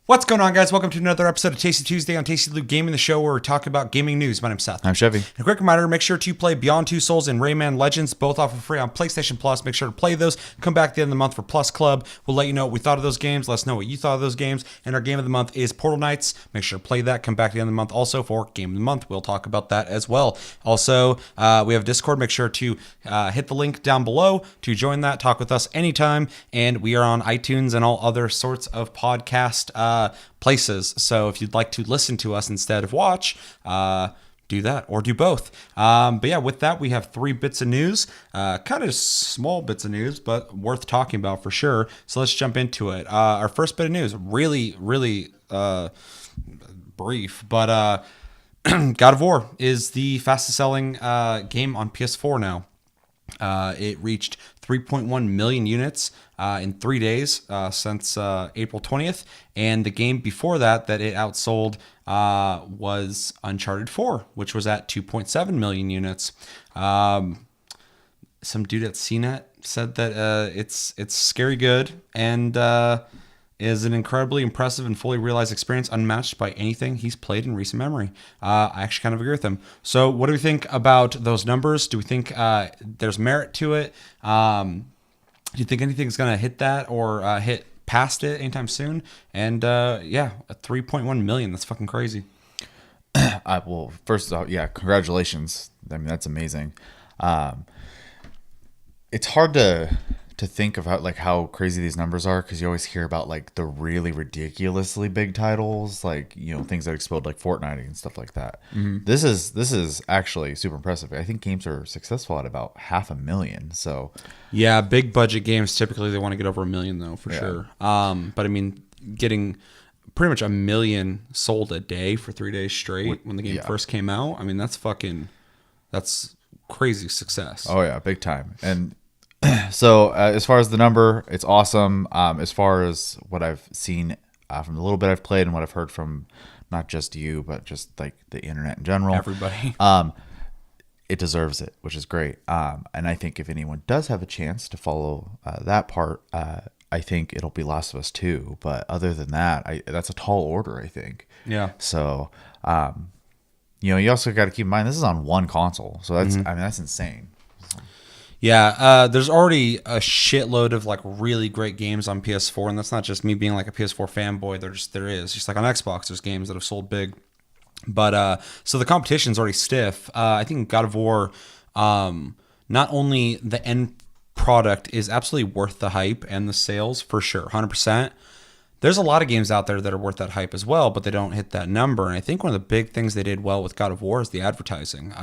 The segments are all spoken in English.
What's going on, guys? Welcome to another episode of Tasty Tuesday on Tasty Loot Gaming, the show where we talk about gaming news. My name's Seth. I'm Chevy. And a quick reminder, make sure to play Beyond Two Souls and Rayman Legends, both offer free on PlayStation Plus. Make sure to play those. Come back at the end of the month for Plus Club. We'll let you know what we thought of those games. Let us know what you thought of those games. And our game of the month is Portal Knights. Make sure to play that. Come back at the end of the month also for Game of the Month. We'll talk about that as well. Also, we have Discord. Make sure to hit the link down below to join that. Talk with us anytime. And we are on iTunes and all other sorts of podcast places. So if you'd like to listen to us instead of watch, do that or do both. But yeah, with that, we have 3 bits of news, kind of small bits of news, but worth talking about for sure. So let's jump into it. Our first bit of news, really brief, but God of War is the fastest selling game on PS4 now. It reached 3.1 million units in 3 days since April 20th. And the game before that it outsold was Uncharted 4, which was at 2.7 million units. Some dude at CNET said that it's scary good and is an incredibly impressive and fully realized experience unmatched by anything he's played in recent memory. I actually kind of agree with him. So what do we think about those numbers? Do we think there's merit to it? Do you think anything's going to hit that or hit past it anytime soon? And yeah, a 3.1 million. That's fucking crazy. Well, first off, yeah, congratulations. I mean, that's amazing. It's hard to think of how crazy these numbers are, because you always hear about like the really ridiculously big titles, like, you know, things that explode like Fortnite and stuff like that. Mm-hmm. This is actually super impressive. I think games are successful at about 500,000. So yeah, big budget games typically they want to get over 1 million though, for sure. But I mean, getting pretty much 1 million sold a day for 3 days straight when the game first came out. I mean, that's crazy success. Oh yeah, big time. And so as far as the number, it's awesome. As far as what I've seen from the little bit I've played and what I've heard from not just you, but just like the internet in general, everybody, it deserves it, which is great. And I think if anyone does have a chance to follow that part, I think it'll be Last of Us 2. But other than that, that's a tall order, I think. Yeah. So, you know, you also got to keep in mind this is on one console, so that's I mean that's insane. Yeah, there's already a shitload of like really great games on PS4, and that's not just me being like a PS4 fanboy. There is just like on Xbox, there's games that have sold big, but so the competition's already stiff. I think God of War, not only the end product is absolutely worth the hype and the sales for sure, 100%. There's a lot of games out there that are worth that hype as well, but they don't hit that number. And I think one of the big things they did well with God of War is the advertising.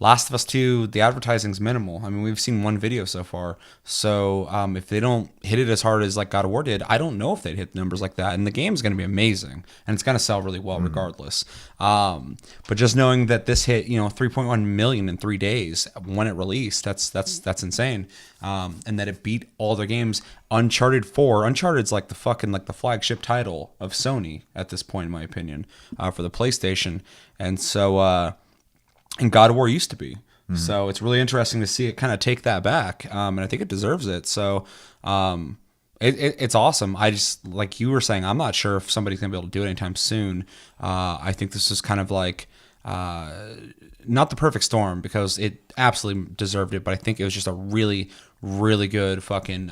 Last of Us 2, the advertising's minimal. I mean, we've seen one video so far. So if they don't hit it as hard as like God of War did, I don't know if they'd hit numbers like that. And the game's going to be amazing. And it's going to sell really well regardless. But just knowing that this hit, 3.1 million in 3 days when it released, that's insane. And that it beat all their games. Uncharted 4. Uncharted's like the flagship title of Sony at this point, in my opinion, for the PlayStation. And so... and God of War used to be. Mm-hmm. So it's really interesting to see it kind of take that back. And I think it deserves it. So it's awesome. I just, like you were saying, I'm not sure if somebody's going to be able to do it anytime soon. I think this is kind of like not the perfect storm, because it absolutely deserved it. But I think it was just a really, really good fucking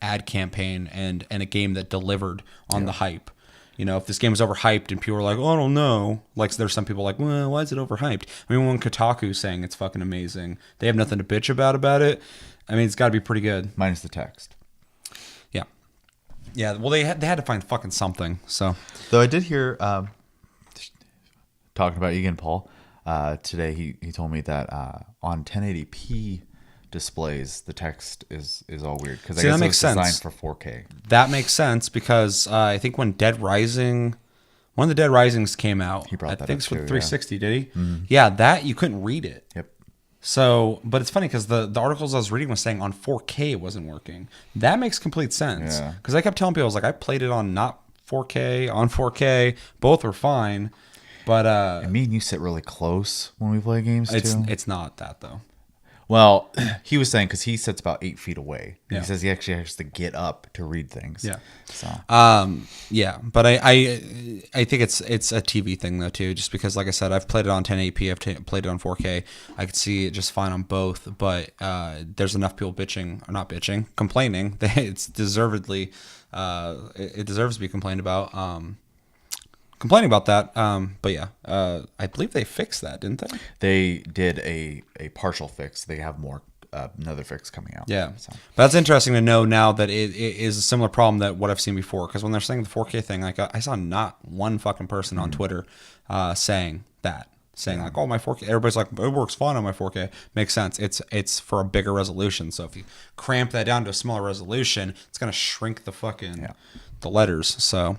ad campaign and a game that delivered on the hype. You know, if this game was overhyped and people were like, oh, I don't know. Like, there's some people like, well, why is it overhyped? I mean, when Kotaku's saying it's fucking amazing, they have nothing to bitch about it. I mean, it's got to be pretty good. Minus the text. Yeah. Yeah, well, they had to find fucking something, so. Though I did hear, talking about Egan Paul, today he told me that on 1080p displays, the text is all weird, because I guess it's designed for 4K. That makes sense, because I think when one of the Dead Risings came out, he brought that I think up it's with too, 360, did he? Mm-hmm. Yeah, that you couldn't read it. Yep. So, but it's funny because the articles I was reading was saying on 4K it wasn't working. That makes complete sense. Yeah. Because I kept telling people, I was like, I played it on not 4K, on 4K. Both were fine. But and me and you sit really close when we play games too. It's not that though. Well, he was saying because he sits about 8 feet away. Yeah. He says he actually has to get up to read things. Yeah. So Yeah, but I think it's a TV thing though too, just because like I said, I've played it on 1080p, played it on 4K. I could see it just fine on both, but there's enough people complaining that it's deservedly it deserves to be complained about. Complaining about that, but yeah, I believe they fixed that, didn't they? they did a partial fix. They have more another fix coming out. Yeah, So. but that's interesting to know now that it is a similar problem that what I've seen before. Because when they're saying the 4K thing, like I saw not one fucking person on Twitter saying like, oh, my 4K. Everybody's like, it works fine on my 4K. Makes sense. It's for a bigger resolution. So if you cramp that down to a smaller resolution, it's gonna shrink the fucking the letters. So.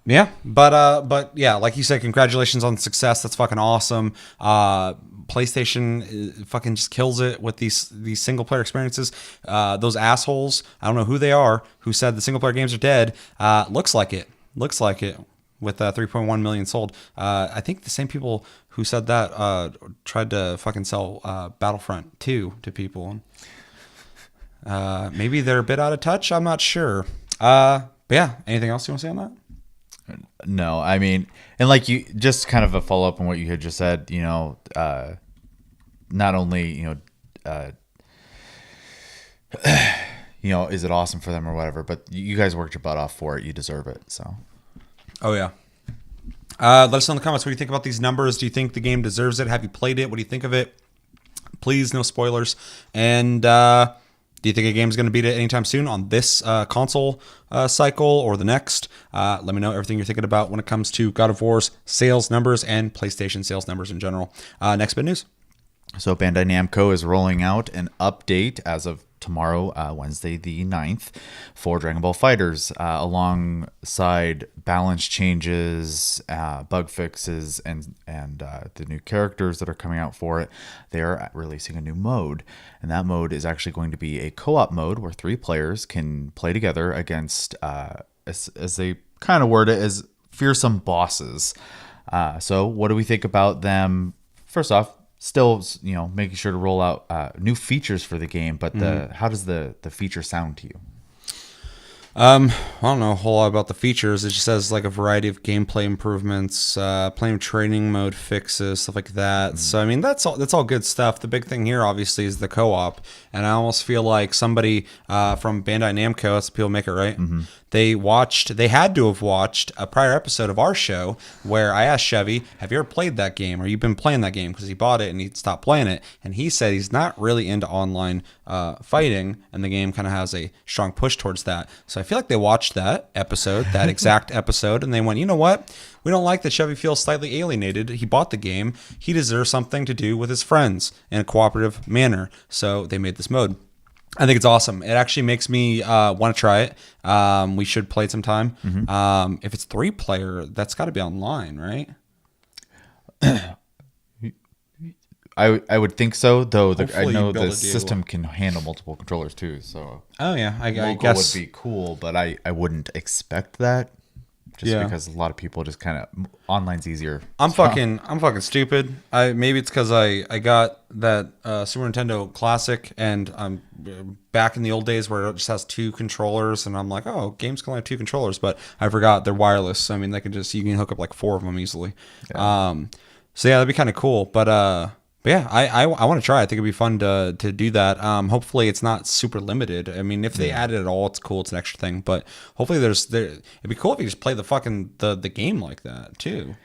Yeah, but yeah, like you said, congratulations on the success. That's fucking awesome. PlayStation fucking just kills it with these single player experiences. Those assholes, I don't know who they are, who said the single player games are dead. Looks like it with 3.1 million sold. I think the same people who said that tried to fucking sell Battlefront 2 to people. Maybe they're a bit out of touch. I'm not sure. But yeah, anything else you want to say on that? No, I mean, and like you, just kind of a follow up on what you had just said, not only, is it awesome for them or whatever, but you guys worked your butt off for it. You deserve it. So. Oh yeah. Let us know in the comments what do you think about these numbers. Do you think the game deserves it? Have you played it? What do you think of it? Please, no spoilers. And, do you think a game's going to beat it anytime soon on this console cycle or the next? Let me know everything you're thinking about when it comes to God of War's sales numbers and PlayStation sales numbers in general. Next bit of news. So Bandai Namco is rolling out an update as of tomorrow, Wednesday the 9th, for Dragonball FighterZ, alongside balance changes, bug fixes, and the new characters that are coming out for it. They are releasing a new mode, and that mode is actually going to be a co-op mode where 3 players can play together against, as they kind of word it, as fearsome bosses. So what do we think about them? First off, still, making sure to roll out new features for the game, but how does the feature sound to you? I don't know a whole lot about the features. It just says like a variety of gameplay improvements, playing training mode fixes, stuff like that. So I mean, that's all good stuff. The big thing here, obviously, is the co-op, and I almost feel like somebody from Bandai Namco, that's the people who make it, right? They had to have watched a prior episode of our show where I asked Chevy, have you ever played that game, or you've been playing that game? Because he bought it and he stopped playing it, and he said he's not really into online fighting, and the game kind of has a strong push towards that. So I feel like they watched that episode, that exact episode, and they went, you know what? We don't like that Chevy feels slightly alienated. He bought the game. He deserves something to do with his friends in a cooperative manner. So they made this mode. I think it's awesome. It actually makes me want to try it. We should play it sometime. If it's 3-player, that's got to be online, right? I would think so, though. I Hopefully know you'd be able the to do- system can handle multiple controllers too. So Oh yeah, I local guess would be cool, but I wouldn't expect that. Just because a lot of people just kind of online's easier. I'm fucking stupid. Maybe it's because I got that Super Nintendo Classic, and I'm back in the old days where it just has 2 controllers, and I'm like, oh, games can only have 2 controllers, but I forgot they're wireless. So, I mean, you can hook up like 4 of them easily. Yeah. So yeah, that'd be kind of cool. But yeah, I want to try. I think it'd be fun to do that. Hopefully it's not super limited. I mean, if they add it at all, it's cool. It's an extra thing. But hopefully it'd be cool if you just play the fucking the game like that too.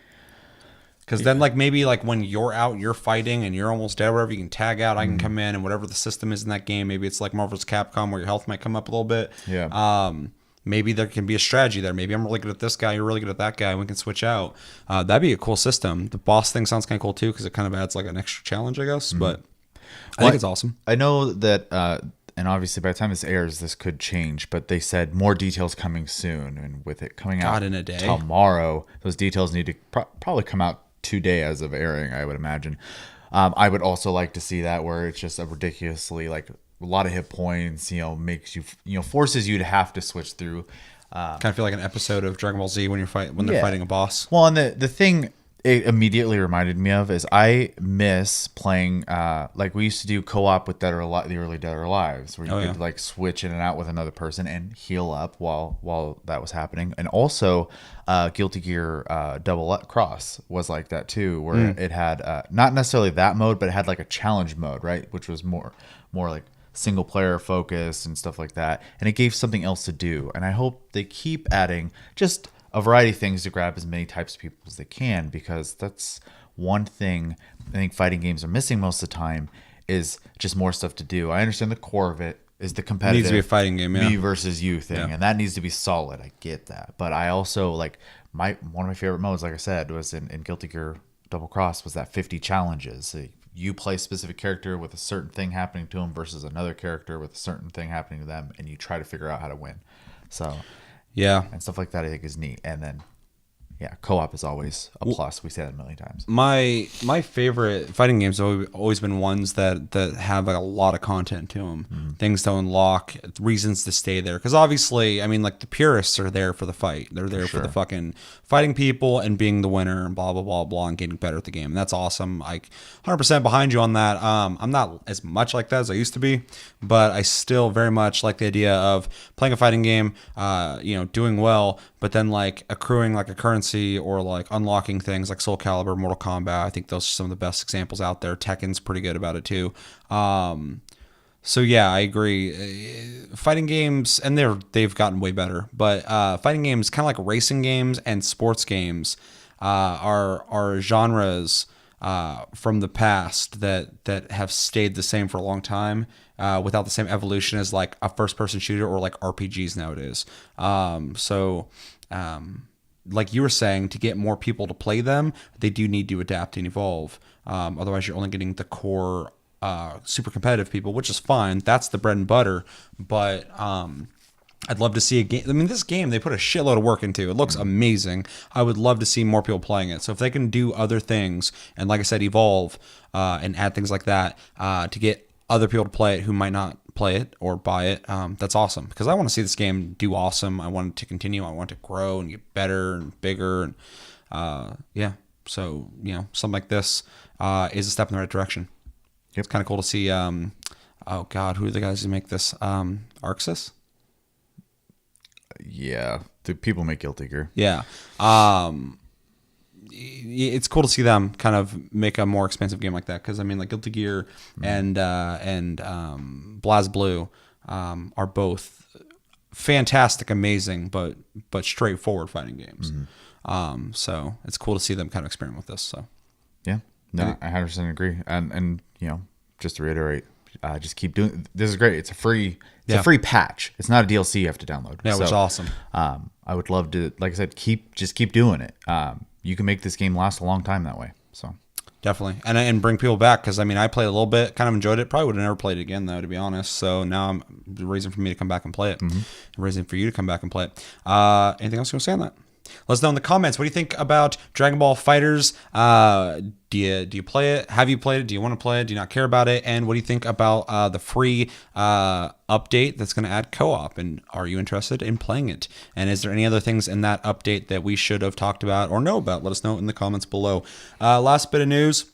Because then like maybe like when you're out, you're fighting and you're almost dead, wherever, you can tag out. I can come in, and whatever the system is in that game, maybe it's like Marvel's Capcom where your health might come up a little bit. Yeah. Maybe there can be a strategy there. Maybe I'm really good at this guy, you're really good at that guy, and we can switch out. That'd be a cool system. The boss thing sounds kind of cool too, because it kind of adds like an extra challenge, I guess. But I think it's awesome. I know that, and obviously by the time this airs, this could change, but they said more details coming soon, and with it coming out in a day tomorrow, those details need to probably come out today as of airing, I would imagine. I would also like to see that where it's just a ridiculously like a lot of hit points, makes you, forces you to have to switch through. Kind of feel like an episode of Dragon Ball Z when they're fighting a boss. Well, and the thing, it immediately reminded me of is I miss playing like we used to do co-op with Dead or Alive, the early Dead or Alives, where you could like switch in and out with another person and heal up while that was happening. And also Guilty Gear Double Cross was like that too, where it had not necessarily that mode, but it had like a challenge mode, right, which was more like single player focused and stuff like that, and it gave something else to do. And I hope they keep adding just a variety of things to grab as many types of people as they can, because that's one thing I think fighting games are missing most of the time is just more stuff to do. I understand the core of it is the competitive, it needs to be a fighting game, me versus you thing, and that needs to be solid. I get that, but I also like one of my favorite modes, like I said, was in Guilty Gear Double Cross, was that 50 challenges. So you play a specific character with a certain thing happening to them versus another character with a certain thing happening to them, and you try to figure out how to win. So yeah, and stuff like that I think is neat. And then yeah, co-op is always a plus. We say that a million times. My favorite fighting games have always been ones that have like a lot of content to them, things to unlock, reasons to stay there. Because obviously, I mean, like the purists are there for the fight. They're there for the fucking fighting people and being the winner and blah blah blah blah and getting better at the game. And that's awesome. Like 100% behind you on that. I'm not as much like that as I used to be, but I still very much like the idea of playing a fighting game, doing well, but then like accruing like a currency or like unlocking things like Soul Calibur, Mortal Kombat. I think those are some of the best examples out there. Tekken's pretty good about it too. So yeah, I agree. Fighting games, and they've gotten way better, but fighting games, kind of like racing games and sports games, are genres from the past that have stayed the same for a long time, without the same evolution as like a first-person shooter or like RPGs nowadays. Like you were saying, to get more people to play them, they do need to adapt and evolve. Otherwise, you're only getting the core super competitive people, which is fine. That's the bread and butter. But I'd love to see a game. I mean, this game, they put a shitload of work into. It looks amazing. I would love to see more people playing it. So if they can do other things, and like I said, evolve and add things like that to get other people to play it who might not play it or buy it, that's awesome, because I want to see this game do awesome. I want it to continue. I want it to grow and get better and bigger, and so something like this is a step in the right direction. It's kind of cool to see. Oh God, who are the guys who make this? Arxis? Yeah, the people make Guilty Gear. Yeah. It's cool to see them kind of make a more expensive game like that, because I mean, like Guilty Gear and BlazBlue are both fantastic, amazing, but straightforward fighting games. So it's cool to see them kind of experiment with this. So yeah, no, I 100% agree. And just to reiterate, just keep doing. This is great. It's a free. It's a free patch. It's not a DLC you have to download. Yeah, which is awesome. I would love to, like I said, keep doing it. You can make this game last a long time that way. So definitely, and bring people back, because I mean, I played a little bit, kind of enjoyed it. Probably would have never played it again though, to be honest. So now I'm the reason for me to come back and play it. The reason for you to come back and play it. Anything else you want to say on that? Let us know in the comments. What do you think about Dragon Ball FighterZ? Do you play it? Have you played it? Do you want to play it? Do you not care about it? And what do you think about the free update that's going to add co-op? And are you interested in playing it? And is there any other things in that update that we should have talked about or know about? Let us know in the comments below. Last bit of news.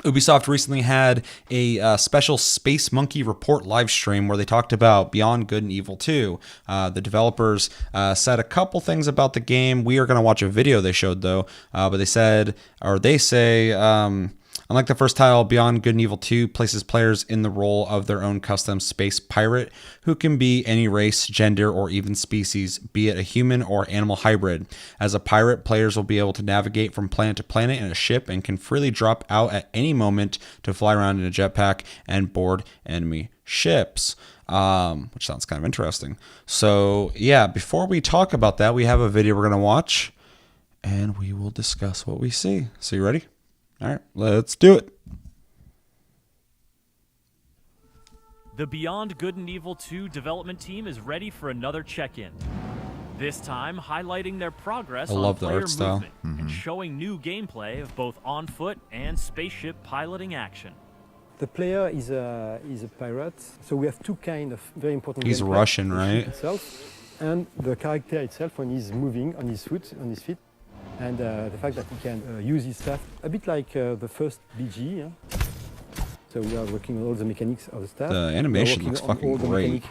Ubisoft recently had a special Space Monkey Report live stream where they talked about Beyond Good and Evil 2. The developers said a couple things about the game. We are going to watch a video they showed, though. But they say, unlike the first title, Beyond Good and Evil 2 places players in the role of their own custom space pirate, who can be any race, gender, or even species, be it a human or animal hybrid. As a pirate, players will be able to navigate from planet to planet in a ship and can freely drop out at any moment to fly around in a jetpack and board enemy ships. Which sounds kind of interesting. So, yeah, before we talk about that, we have a video we're going to watch, and we will discuss what we see. So, you ready? All right, let's do it. The Beyond Good and Evil 2 development team is ready for another check-in. This time, highlighting their progress on player movement and showing new gameplay of both on-foot and spaceship piloting action. The player is a pirate, so we have two kind of very important. He's Russian, right? Itself, and the character itself, when he's moving on his feet. and the fact that he can use his staff a bit like the first BG. Yeah? So we are working on all the mechanics of the staff. The animation looks fucking great.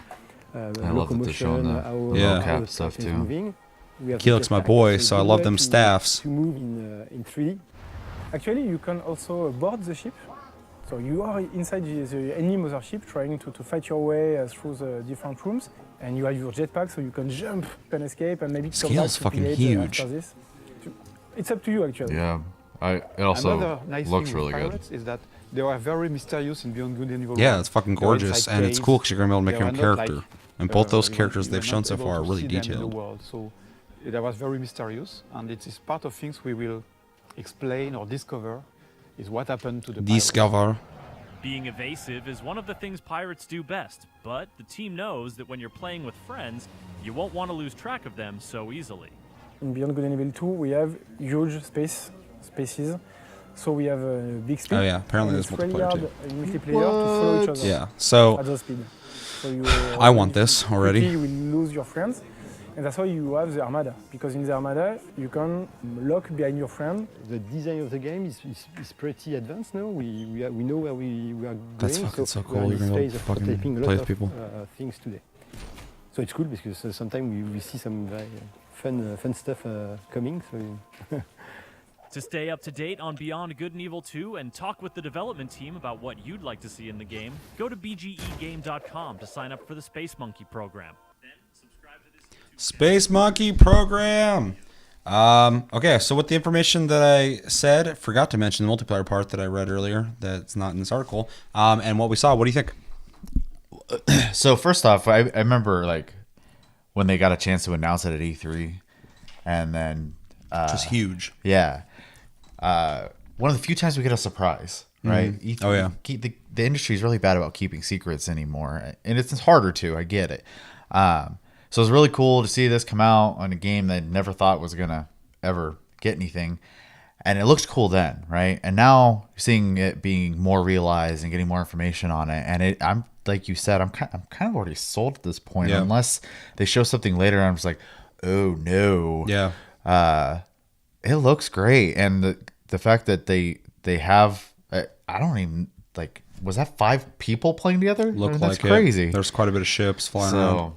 I love that they're showing the mocap stuff too. Keelik's my boy, so I love them staffs. To move in 3D. Actually, you can also board the ship. So you are inside the enemy mothership trying to fight your way through the different rooms, and you have your jetpack, so you can jump, you can escape, and maybe come back Scale's to fucking PH huge. after this. It's up to you, actually. Yeah, it also Another nice looks thing really with good. Pirates is that they are very mysterious in Beyond Good and Evil. Yeah, 1. it's fucking They are gorgeous, inside and it's caves. cool because you're gonna be able to make They your are own not character. like, And both those you characters are they've shown not so able far are to really see them in the detailed. world. So that was very mysterious, and it is part of things we will explain or discover is what happened to the pirates. Discover. Being evasive is one of the things pirates do best, but the team knows that when you're playing with friends, you won't want to lose track of them so easily. In Beyond Good and Evil 2, we have huge spaces. So we have a big speed. Oh yeah, apparently and there's it's really multiplayer hard too. in multiplayer to follow each other. Yeah, so At the speed. So you, I want this already. You will lose your friends, and that's why you have the Armada. Because in the Armada, you can lock behind your friend. The design of the game is pretty advanced now. We know where we are going. That's fucking so cool. We're You're in gonna this phase of fucking prototyping a play lot with people. of things today. So it's cool because sometimes we see some very fun stuff coming. So. To stay up to date on Beyond Good and Evil 2 and talk with the development team about what you'd like to see in the game, go to bgegame.com to sign up for the Space Monkey program. Then subscribe to this Space Monkey program. Okay, so with the information that I said, forgot to mention the multiplayer part that I read earlier that's not in this article. And what we saw, what do you think? So first off, I remember like when they got a chance to announce it at E3, and then Just huge. yeah, one of the few times we get a surprise, right? E3, Oh, yeah. The industry is really bad about keeping secrets anymore, and it's harder to. I get it. So it's really cool to see this come out on a game that I never thought was gonna ever get anything, and it looked cool then, right? And now seeing it being more realized and getting more information on it, and I'm like you said, I'm kind of already sold at this point. Yeah. Unless they show something later, I'm just like, oh no, Yeah. it looks great, and the fact that they have, I don't even like, was that 5 people playing together? Look that's like crazy. it. There's quite a bit of ships flying around.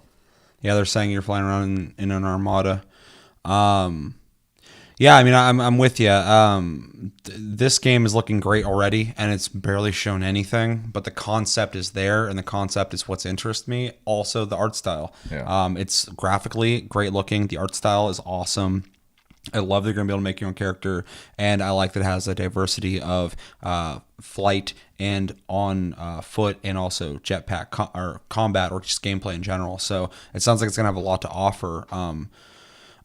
Yeah, they're saying you're flying around in an armada. Yeah, I mean, I'm with you. This game is looking great already, and it's barely shown anything. But the concept is there, and the concept is what's interests me. Also, the art style. Yeah. It's graphically great looking. The art style is awesome. I love that you're going to be able to make your own character, and I like that it has a diversity of flight and on foot, and also jetpack or combat, or just gameplay in general. So it sounds like it's going to have a lot to offer.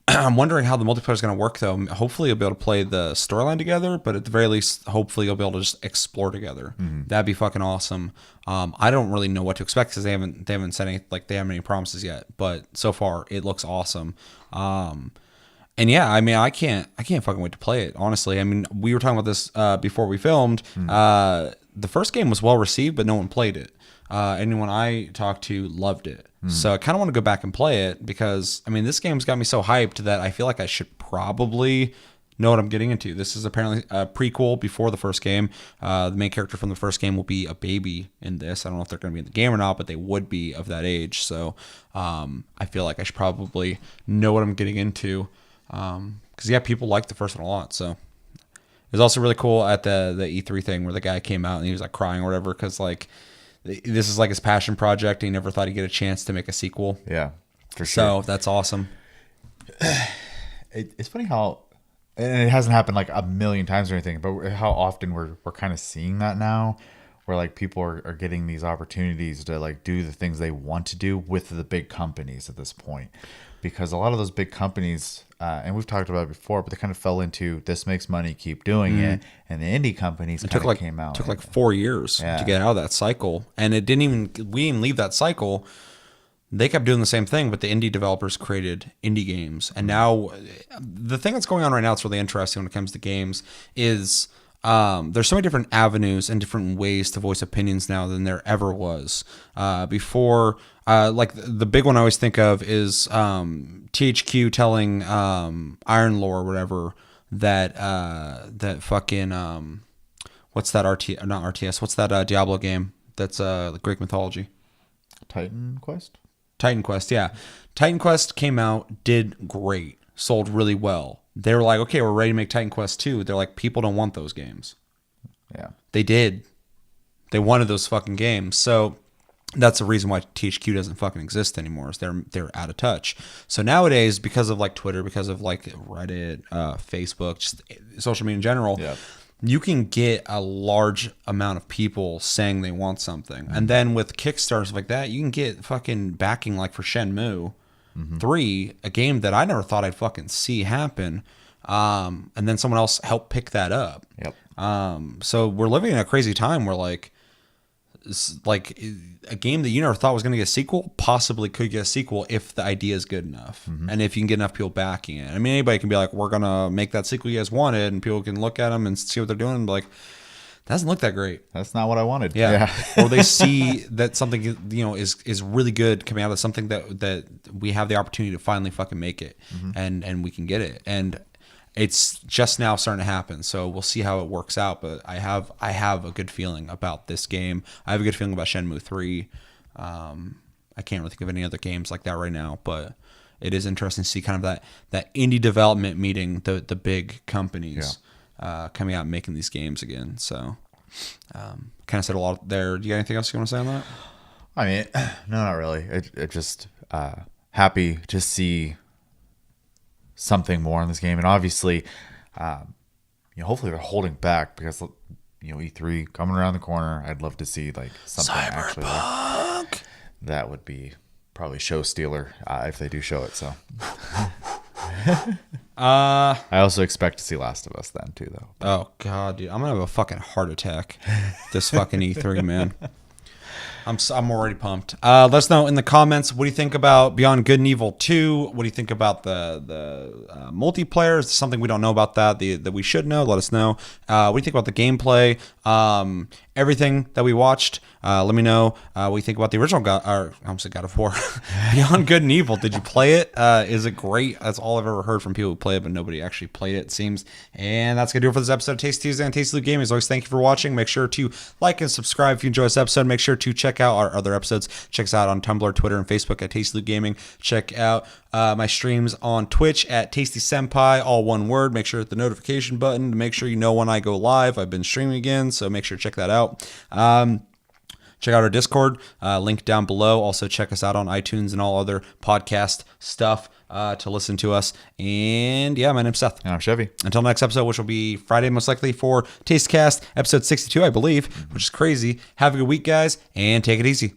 I'm wondering how the multiplayer is going to work, though. Hopefully, you'll be able to play the storyline together, but at the very least, hopefully, you'll be able to just explore together. That'd be fucking awesome. I don't really know what to expect because they haven't said any, like, they haven't any promises yet. But so far, it looks awesome. And yeah, I mean, I can't fucking wait to play it. Honestly, I mean, we were talking about this before we filmed. The first game was well received, but no one played it. Anyone I talked to loved it. So I kind of want to go back and play it because, I mean, this game's got me so hyped that I feel like I should probably know what I'm getting into. This is apparently a prequel before the first game. The main character from the first game will be a baby in this. I don't know if they're going to be in the game or not, but they would be of that age. So I feel like I should probably know what I'm getting into because, yeah, people like the first one a lot. So it was also really cool at the E3 thing where the guy came out and he was like crying or whatever because, like, this is like his passion project. He never thought he'd get a chance to make a sequel. Yeah, for sure. So that's awesome. It's funny how, and it hasn't happened like a million times or anything, but how often we're kind of seeing that now, where like people are getting these opportunities to like do the things they want to do with the big companies at this point. Because a lot of those big companies, and we've talked about it before, but they kind of fell into this makes money, keep doing it, and the indie companies kind of came out. It took like 4 years to get out of that cycle, and we didn't even leave that cycle. They kept doing the same thing, but the indie developers created indie games, and now the thing that's going on right now that's really interesting when it comes to games is there's so many different avenues and different ways to voice opinions now than there ever was. Before, like the big one I always think of is THQ telling Iron Lore or whatever that fucking what's that not RTS? What's that Diablo game that's Greek mythology? Titan Quest? Titan Quest, yeah. Titan Quest came out, did great, sold really well. They were like, okay, we're ready to make Titan Quest 2. They're like, people don't want those games. Yeah. They did. They wanted those fucking games. So that's the reason why THQ doesn't fucking exist anymore, is they're out of touch. So nowadays, because of like Twitter, because of like Reddit, Facebook, just social media in general, yeah, you can get a large amount of people saying they want something. And then with Kickstarters like that, you can get fucking backing like for Shenmue 3, a game that I never thought I'd fucking see happen. And then someone else helped pick that up. Yep. So we're living in a crazy time where like a game that you never thought was going to get a sequel possibly could get a sequel if the idea is good enough and if you can get enough people backing it. I mean, anybody can be like, we're going to make that sequel you guys wanted, and people can look at them and see what they're doing and be like, that doesn't look that great. That's not what I wanted. Yeah. Or they see that something, you know, is really good coming out of something that we have the opportunity to finally fucking make it and we can get it. And it's just now starting to happen, so we'll see how it works out. But I have a good feeling about this game. I have a good feeling about Shenmue 3. I can't really think of any other games like that right now, but it is interesting to see kind of that indie development meeting the big companies coming out and making these games again. So kind of said a lot there. Do you got anything else you want to say on that? I mean, no, not really. It just happy to see something more in this game, and obviously hopefully they're holding back because E3 coming around the corner. I'd love to see like something actually like, that would be probably show stealer if they do show it. So I also expect to see Last of Us then too, though. Oh god, dude, I'm gonna have a fucking heart attack this fucking E3, man. I'm already pumped. Let us know in the comments, what do you think about Beyond Good and Evil 2? What do you think about the multiplayer? Is there something we don't know about that we should know? Let us know. What do you think about the gameplay? Everything that we watched. Let me know what you think about the original God of War. Beyond Good and Evil. Did you play it? Is it great? That's all I've ever heard from people who play it, but nobody actually played it, it seems. And that's going to do it for this episode of Tasty Tuesday and Tasty Loot Gaming. As always, thank you for watching. Make sure to like and subscribe if you enjoy this episode. Make sure to check out our other episodes. Check us out on Tumblr, Twitter, and Facebook at Tasty Loot Gaming. Check out my streams on Twitch at Tasty Senpai, all one word. Make sure to hit the notification button to make sure you know when I go live. I've been streaming again, so make sure to check that out. Check out our Discord, link down below. Also check us out on iTunes and all other podcast stuff to listen to us. And yeah, my name's Seth. And I'm Chevy. Until next episode, which will be Friday most likely for Tastecast, episode 62, I believe, which is crazy. Have a good week, guys, and take it easy.